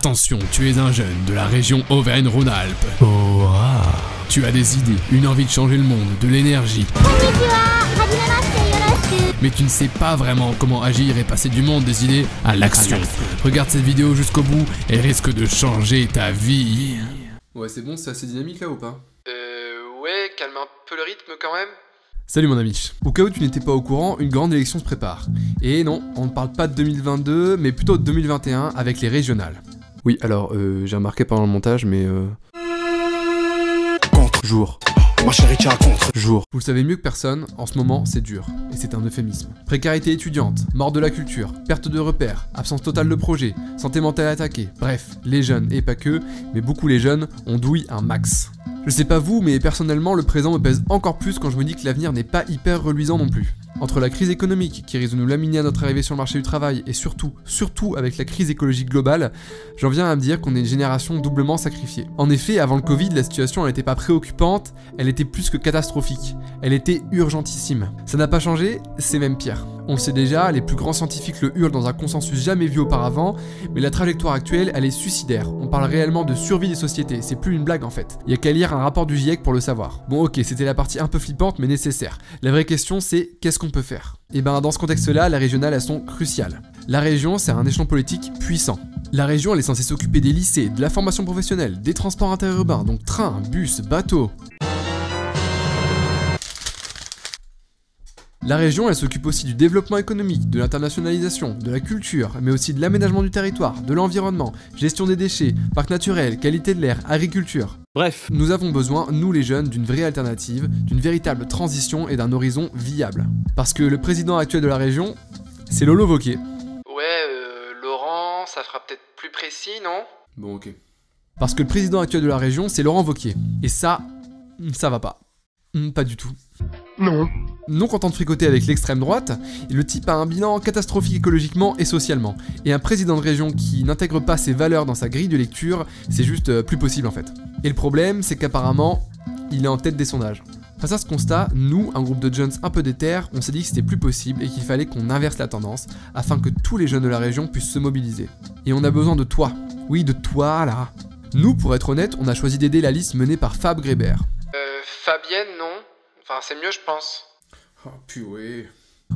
Attention, tu es un jeune de la région Auvergne-Rhône-Alpes. Oh, ah. Tu as des idées, une envie de changer le monde, de l'énergie. Mais tu ne sais pas vraiment comment agir et passer du monde des idées à l'action. Regarde cette vidéo jusqu'au bout, elle risque de changer ta vie. Ouais, c'est bon, c'est assez dynamique là ou pas? Ouais, calme un peu le rythme quand même. Salut mon ami. Au cas où tu n'étais pas au courant, une grande élection se prépare. Et non, on ne parle pas de 2022, mais plutôt de 2021 avec les régionales. Oui, alors, j'ai remarqué pendant le montage, mais Contre. Jour. Ma chérie, tu contre. Jour. Vous le savez mieux que personne, en ce moment, c'est dur. Et c'est un euphémisme. Précarité étudiante, mort de la culture, perte de repères, absence totale de projet, santé mentale attaquée. Bref, les jeunes, et pas que, mais beaucoup les jeunes, ont douille un max. Je sais pas vous, mais personnellement, le présent me pèse encore plus quand je me dis que l'avenir n'est pas hyper reluisant non plus. Entre la crise économique qui risque de nous laminer à notre arrivée sur le marché du travail et surtout avec la crise écologique globale, j'en viens à me dire qu'on est une génération doublement sacrifiée. En effet, avant le Covid, la situation elle n'était pas préoccupante, elle était plus que catastrophique. Elle était urgentissime. Ça n'a pas changé, c'est même pire. On le sait déjà, les plus grands scientifiques le hurlent dans un consensus jamais vu auparavant, mais la trajectoire actuelle, elle est suicidaire. On parle réellement de survie des sociétés, c'est plus une blague en fait. Il y a qu'à lire un rapport du GIEC pour le savoir. Bon ok, c'était la partie un peu flippante mais nécessaire. La vraie question c'est, qu'est-ce qu'on peut faire? Et ben dans ce contexte-là, les régionales elles sont cruciales. La région, c'est un échelon politique puissant. La région, elle est censée s'occuper des lycées, de la formation professionnelle, des transports interurbains, donc train, bus, bateau. La région, elle s'occupe aussi du développement économique, de l'internationalisation, de la culture, mais aussi de l'aménagement du territoire, de l'environnement, gestion des déchets, parcs naturels, qualité de l'air, agriculture. Bref, nous avons besoin, nous les jeunes, d'une vraie alternative, d'une véritable transition et d'un horizon viable. Parce que le président actuel de la région, c'est Lolo Wauquiez. Ouais, Laurent, ça fera peut-être plus précis, non? Bon, ok. Parce que le président actuel de la région, c'est Laurent Wauquiez. Et ça va pas. Pas du tout. Non. Non content de fricoter avec l'extrême droite, le type a un bilan catastrophique écologiquement et socialement. Et un président de région qui n'intègre pas ses valeurs dans sa grille de lecture, c'est juste plus possible en fait. Et le problème, c'est qu'apparemment, il est en tête des sondages. Face à ce constat, nous, un groupe de jeunes un peu déter, on s'est dit que c'était plus possible et qu'il fallait qu'on inverse la tendance afin que tous les jeunes de la région puissent se mobiliser. Et on a besoin de toi. Oui, de toi là. Nous, pour être honnête, on a choisi d'aider la liste menée par Fab Grébert. Fabienne, non? Enfin, c'est mieux, je pense. Oh, purée.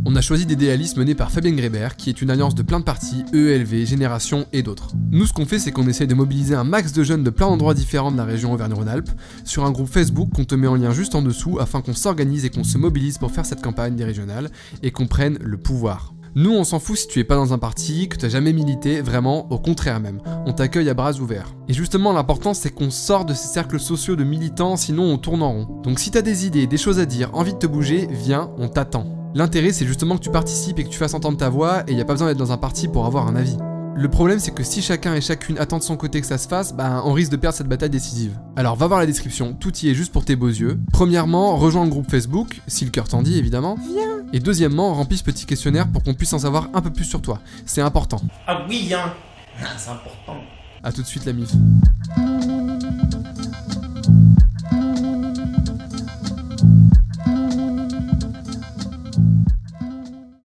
On a choisi d'aider la liste menée par Fabienne Grébert, qui est une alliance de plein de partis, EELV, Génération et d'autres. Nous, ce qu'on fait, c'est qu'on essaie de mobiliser un max de jeunes de plein d'endroits différents de la région Auvergne-Rhône-Alpes sur un groupe Facebook qu'on te met en lien juste en dessous afin qu'on s'organise et qu'on se mobilise pour faire cette campagne des régionales et qu'on prenne le pouvoir. Nous, on s'en fout si tu es pas dans un parti, que t'as jamais milité, vraiment, au contraire même. On t'accueille à bras ouverts. Et justement, l'important, c'est qu'on sort de ces cercles sociaux de militants, sinon on tourne en rond. Donc si t'as des idées, des choses à dire, envie de te bouger, viens, on t'attend. L'intérêt, c'est justement que tu participes et que tu fasses entendre ta voix, et y a pas besoin d'être dans un parti pour avoir un avis. Le problème, c'est que si chacun et chacune attend de son côté que ça se fasse, on risque de perdre cette bataille décisive. Alors va voir la description, tout y est juste pour tes beaux yeux. Premièrement, rejoins le groupe Facebook, si le cœur t'en dit évidemment. Viens. Et deuxièmement, remplis ce petit questionnaire pour qu'on puisse en savoir un peu plus sur toi. C'est important. Ah oui, hein. C'est important. A tout de suite la MIF.